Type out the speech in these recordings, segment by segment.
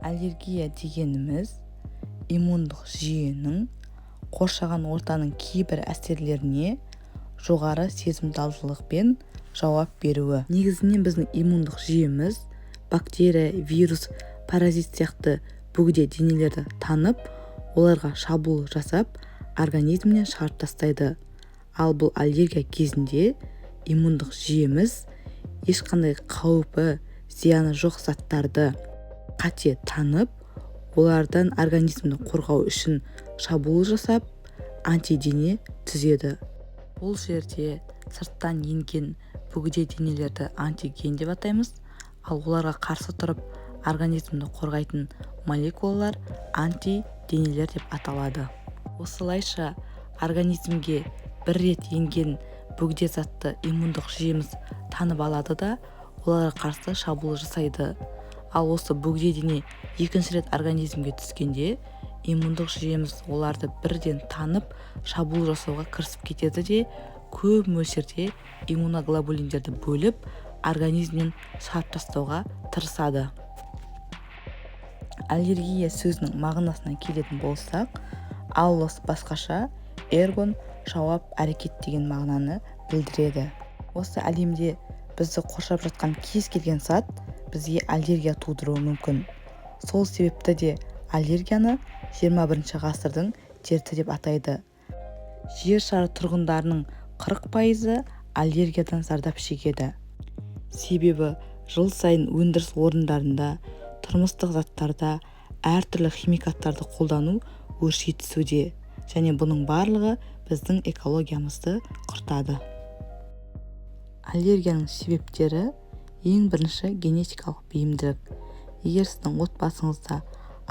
Аллергия дегеніміз иммундық жүйенің қоршаған ортаның кейбір әсерлеріне жоғары сезімталдылықпен жауап беруі. Негізінен біздің иммундық жүйеміз бактерия, вирус, паразит сияқты бөгде денелерді танып, оларға шабуыл жасап, организмнен шығарып тастайды. Ал бұл аллергия кезінде иммундық жүйеміз ешқандай қауіпі, зияны жоқ заттарды қате танып, олардан организмді қорғау үшін шабуыл жасап, антидене түзеді. Бұл жерде сырттан енген бөгде денелерді антиген деп атаймыз, ал оларға қарсы тұрып организмді қорғайтын молекулалар антиденелер деп аталады. Осылайша организмге бір рет енген бөгде затты иммундық жүйеміз танып алады да, оларға қарсы шабуыл жасайды. Ал осы бөгде дене екінші рет организмге түскенде, иммундық жүйеміз оларды бірден танып, шабуыл жасауға кірісіп кетеді де, көп мөлшерде иммуноглобулиндерді бөліп, организмнен шығарып тастауға тырысады. Аллергия сөзінің мағынасына келетін болсақ, аллос басқаша, эргон жауап әрекет деген мағынаны білдіреді. Осы әлемде бізді қоршап жатқан кез келген зат бізге аллергия тудыруы мүмкін. Сол себепті де аллергияны 21 ғасырдың дерті деп атайды. Жер шары тұрғындарының 40% аллергиядан зардап шегеді. Себебі жыл сайын өндіріс орындарында, тұрмыстық заттарда әртүрлі химикаттарды қолдану өрши түсуде, және бұның барлығы біздің экологиямызды құртады. Аллергияның себептері ең бірінші генетикалық бейімділік. Егер сіздің отбасыңызда,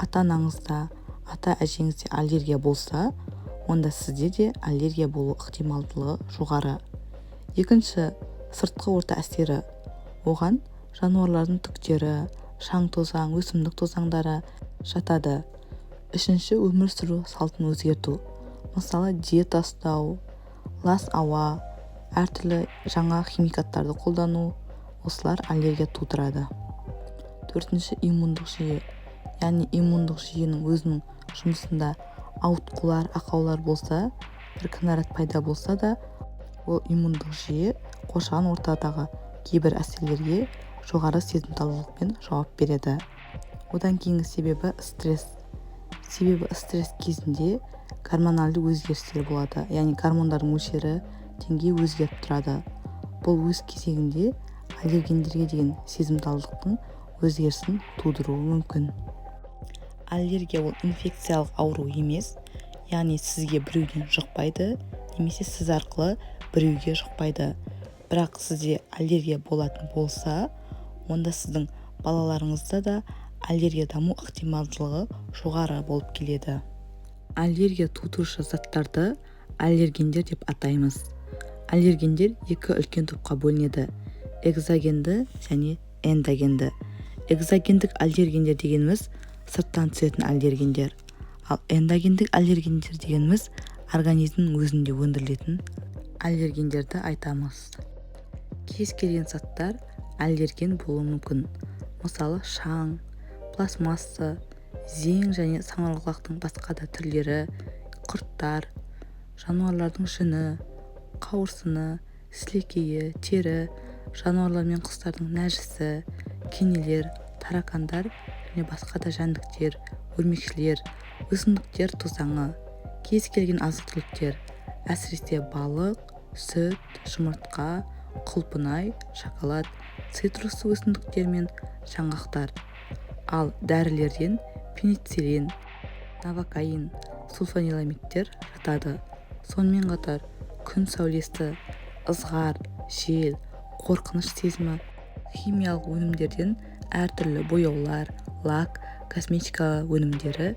ата-анаңызда, ата-әжеңізде аллергия болса, онда сізде де аллергия болу ықтималдылығы жоғары. Екінші, сыртқы орта әсері. Оған жануарлардың түктері, шаң-тозаң, өсімдік тозаңдары жатады. Үшінші, өмір сүру салтын өзгерту. Мысалы, диета ұстау, лас ауа, әртүрлі жаңа химикаттарды қолдану, осылар аллергия тудырады. Төртінші, иммундық жүйе. Яғни иммундық жүйенің өзінің жұмысында ауытқулар, ақаулар болса, бір кінәрат пайда болса да, ол иммундық жүйе қоршаған ортадағы кейбір әсерлерге жоғары сезімталдылықпен жауап береді. Одан кейінгі себебі стресс. Себебі стресс кезінде гормоналды өзгерістер болады, яғни гормондардың мөлшері деңгейі өзгеріп тұрады. Бұл өз кезегінде аллергендерге деген сезімталдықтың өзгерісін тудыруы мүмкін. Аллергия ол инфекциялық ауру емес, яғни сізге біреуден жұқпайды, немесе сіз арқылы біреуге жұқпайды. Бірақ сізде аллергия болатын болса, онда сіздің балаларыңызда да аллергия даму ықтималдылығы жоғары болып келеді. Аллергия тудырушы заттарды аллергендер деп атаймыз. Аллергендер екі үлкен топқа бөлінеді: экзогенді және эндогенді. Экзогендік аллергендер дегеніміз сырттан түсетін аллергендер. Ал эндогендік аллергендер дегеніміз организмнің өзінде өндірілетін аллергендерді айтамыз. Кез келген заттар аллерген болуы мүмкін. Мысалы, шаң, пластмасса, зең және саңырауқұлақтың басқа да түрлері, құрттар, жануарлардың жүні, қауырсыны, сілекейі, тері, жануарлар мен құстардың нәжісі, кенелер, таракандар және басқа да жәндіктер, өрмекшілер, өсімдіктер тозаңы, кез келген азық-түліктер, әсіресе балық, сүт, жұмыртқа, құлпынай, шоколад, цитрусты өсімдіктер мен жаңғақтар. Ал дәрілерден пенициллин, новокаин, сульфаниламидтер жатады. Сонымен қатар күн сәулесі, ызғар, жел, қорқыныш сезімі, химиялық өнімдерден әртүрлі бояулар, лак, косметика өнімдері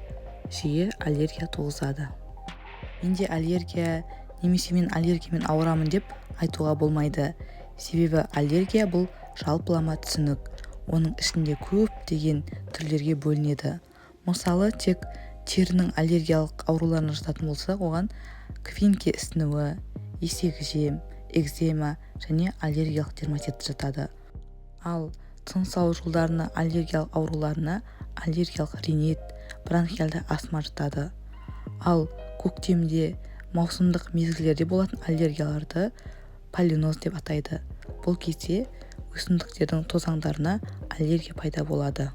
жиі аллергия туғызады. Менде аллергия немесе мен аллергиямен ауырамын деп айтуға болмайды. Себебі аллергия бұл жалпылама түсінік. Оның ішінде көптеген түрлерге бөлінеді. Мысалы, тек терінің аллергиялық ауруларына жататын болса, оған квинке ісінуі, есегі жем, экзема және аллергиялық дерматит жатады. Ал тыныс алу жолдарына аллергиялық ауруларына аллергиялық ринит, бронхиалды астма жатады. Ал көктемде, маусымдық мезгілдерде болатын аллергияларды полиноз деп атайды. Бұл кезде өсімдіктердің тозаңдарына аллергия пайда болады.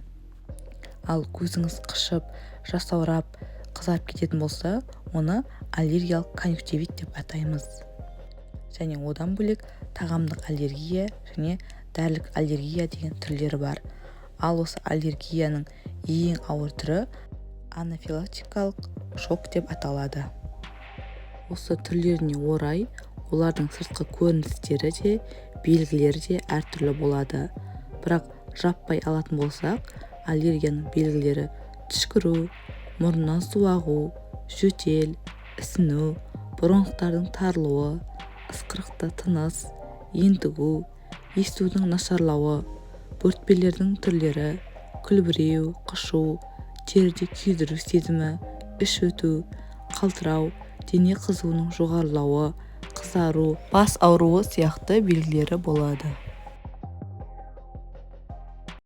Ал көзіңіз қышып, жасаурап, қызарып кететін болса, оны аллергиялық конъюнктивит деп атаймыз. Және одан бөлек тағамдық аллергия және дәрілік аллергия деген түрлері бар. Ал осы аллергияның ең ауыр түрі анафилактикалық шок деп аталады. Осы түрлеріне орай олардың сыртқы көріністері де, белгілері де әртүрлі болады. Бірақ жаппай алатын болсақ, аллергияның белгілері түшкіру, мұрыннан су ағу, жөтел, ісіну, бронхтардың тарылуы, ысқырықты тыныс, ентігу, естудің нашарлауы, бөртпелердің түрлері, күлбіреу, қышу, теріде күйдіру сезімі, іш өту, қалтырау, дене қызуының жоғарылауы, қызару, бас ауруы сияқты белгілері болады.